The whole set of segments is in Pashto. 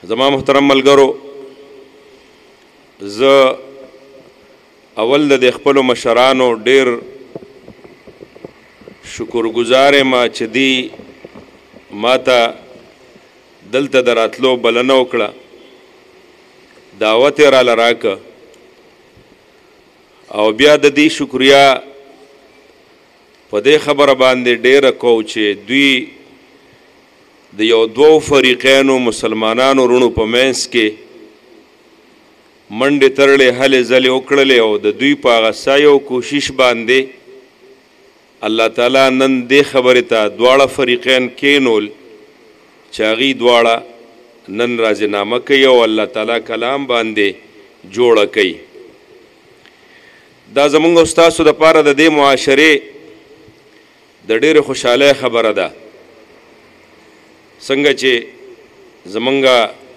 زما محترم ملګرو، زه اول د خپلو مشرانو ډیر شکرګزار یم چې دی ماته دلته د راتلو بلنه وکړه، دعوت یې راله راکړه او بیا د دې شکریا په دې خبره باندې ډیره کوو چې دوی د یو دوو فریقینو مسلمانانو رونو په منځ کې منډې ترړې هلې ځلې وکړلې او د دوی په هغه سایو کوشش باندې الله تعالی نن دې خبرې ته دواړه فریقین کینول چې هغوی دواړه نن راضینامه کوي او الله تعالی کلام باندې جوړه کوي. دا زمونږ او ستاسو دپاره د دې معاشرې د ډېرې خوشحالۍ خبره ده. څنګه چې زمونږ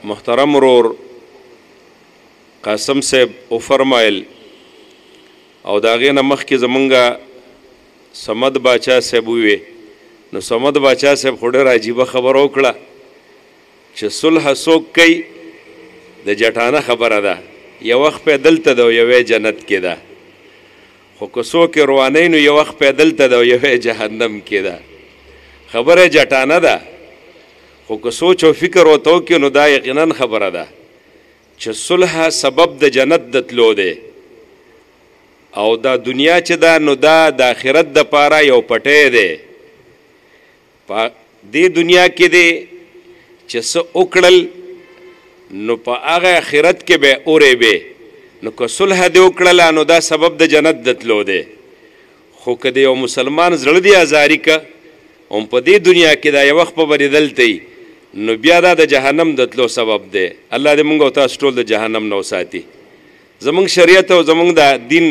محترم ورور قاسم صاحب وفرمایل او د هغې نه مخکې زمونږ صمد باچا صاحب ووی، نو صمد باچا صاحب خو ډېره عجیبه خبره وکړه چې صلح څوک کوي د جټانه خبره ده، یو وخت پې دلته ده او یوې جنت کې ده، خو که څوک یې روانوي نو یو وخت پې دلته ده او یوې جهنم کې ده. خبره جټانه ده، خو که سوچ او فکر ورته وکړي نو دا یقینا خبره ده چې صلح سبب د جنت د تلو دی او دا دنیا چې ده نو دا د آخرت دپاره یو پټی دی. په دې دنیا کې دی چې څه وکړل نو په هغه آخرت کې به اورې به، نو که صلح دې وکړله نو دا سبب د جنت د تلو دی. خو که د یو مسلمان زړه دې ازاري که هم په دې دنیا کې دا یو وخت په بریدل تی نو بیا دا د جهنم د تلو سبب دی. الله دې مونږ او تاسو ټول د جهنم نه وساتي. زمونږ شریعت او زمونږ د دین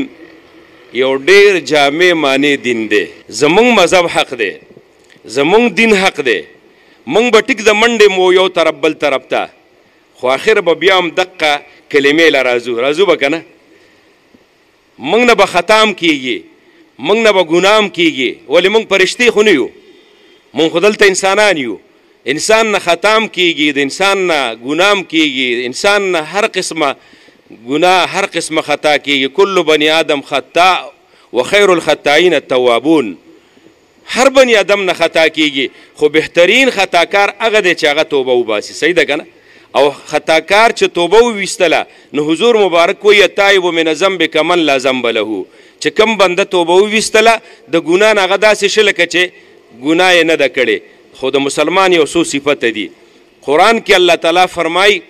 یو ډېر جامع معنی دین دی. زمونږ مذهب حق دی، زمونږ دین حق دی. مونږ به ټیک د منډې مو یو طرف بل طرف ته، خو آخر به بیا هم دقه کلمې له راځو به که نه. مونږ نه به خطا هم کیږي، مونږ نه به ګناه هم کیږي، ولې مونږ فرشتې خو نه یو، مونږ خو دلته انسانان یو. انسان نه خطا هم کیږي، د انسان نه ګناه هم کیږي، انسان نه هر قسمه ګناه هر قسمه خطا کیږي. کل بني آدم خطا و خیر الخطائین التوابون. هر بني آدم نه خطا کیږي، خو بهترین خطاکار هغه دی چې هغه توبه وباسي. صحیح ده که نه؟ او خطاکار چې توبه وویستله نو حضور مبارک وایي التائب من ذنب کمن لا ذنب له، چې کم بنده توبه وویستله د ګناه نه هغه داسې شه لکه چې ګناه یې نه ده کړې. خو د مسلمان یو څو صفته دي. قرآن کې الله تعالی فرمایي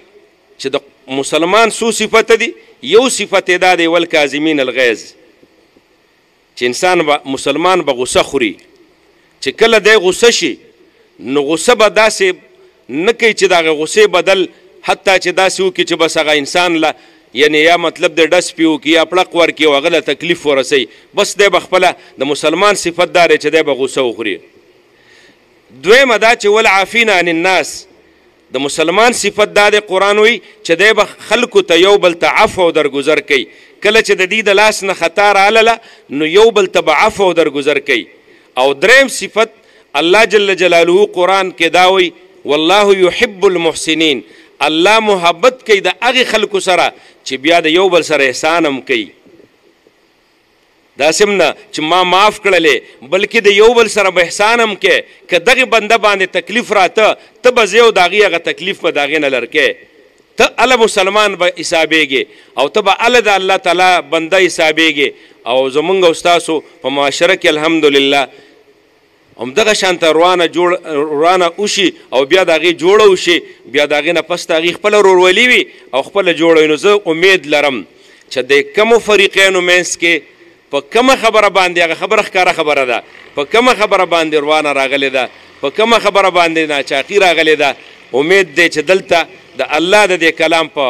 چې د مسلمان څو صفته دي. یو صفت یې دا دی والکاظمین الغیظ، چې انسان به مسلمان به غصه خوري، چې کله دی غصه شي نو غصه به داسې نه کوي چې د هغې غصې بدل حتی چې داسې وکړي چې بس هغه انسان له یعنی یا مطلب د ډس پې وکړي یا پړق ورکړي او هغه له تکلیف ورسوي، بس دی به خپله د مسلمان صفت دا دی چې دی به غصه وخوري. دویمه دا چې والعافین عن الناس، د مسلمان صفت دا دی قرآن وایي چې دی به خلکو ته یو بل ته عفو او درګذر کوي. کله چې د دې د لاس نه خطا راغله نو یو بل ته به عفو او درګذر کوي. او دریم صفت الله جل جلاله قرآن کې دا وایي والله یحب المحسنین، الله محبت کوي د هغې خلکو سره چې بیا د یو بل سره احسان هم کوي. داسې هم نه چې ما معاف کړلې بلکې د یو بل سره به احسان هم کوي. که دغې بنده باندې تکلیف راته ته به زه او د هغې هغه تکلیف به د هغې نه لر کوې، ته هله مسلمان به حسابېږې او ته به هله د الله تعالی بنده حسابېږې. او زمونږ او ستاسو په معاشره کې الحمدلله همدغه شانته روانه وشي او بیا د هغې جوړه وشي، بیا د هغې نه پس د هغې خپله ورورولي وي او خپله جوړه وي. نو زه امید لرم چې د کمو فریقینو منځ کې په کومه خبره باندې هغه خبره ښکاره خبره ده، په کومه خبره باندې روانه راغلې ده، په کومه خبره باندې ناچاقي راغلې ده، امید دی چې دلته د الله د دې کلام په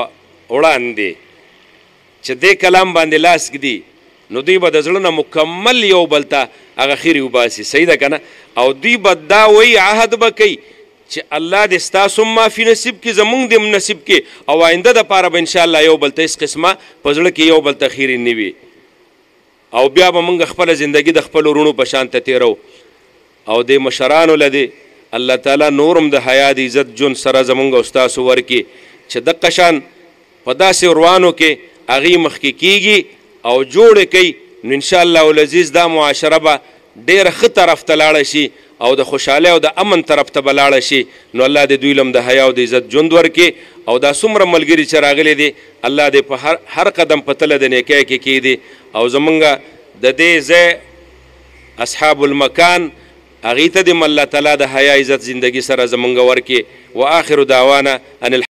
وړاندې چې دې کلام باندې لاس ږدي نو دوی به د زړه نه مکمل یو بل ته هغه خیرې وباسي. صحیح ده که نه؟ او دوی به دا وایي عهد به کوي چې الله دې ستاسو هم معافي نصیب کړي، زمونږ دې هم نصیب کړي، او آینده دپاره به انشاءالله یو بل ته هېڅ قسمه په زړه کې یو بل ته خیرې نه وي. او بیا به موږ خپله زندګي د خپلو وروڼو په شان ته تېرو. او دې مشرانو له دې الله تعالی نورم د حیا د عزت جون سره زمونږ او ستاسو ورکړي چې دقه شان په داسې روانو کې هغې مخکې کیږي او جوړې کوي نو انشاءالله العزیز دا معاشره به ډېره ښه طرف ته لاړه شي او د خوشحالۍ او د امن طرف ته به لاړه شي نو الله دې دوی لم د حیا او د عزت ژوند ورکړي او دا څومره ملګري چې راغلي دي الله دې په هر قدم په تله د نیکۍ کې کیږدي او زمونږ د دې ځای اصحاب المکان هغې ته دې الله تعالی د حیا عزت زندگی سره زمونږ ورکړي و آخر دعوانا ان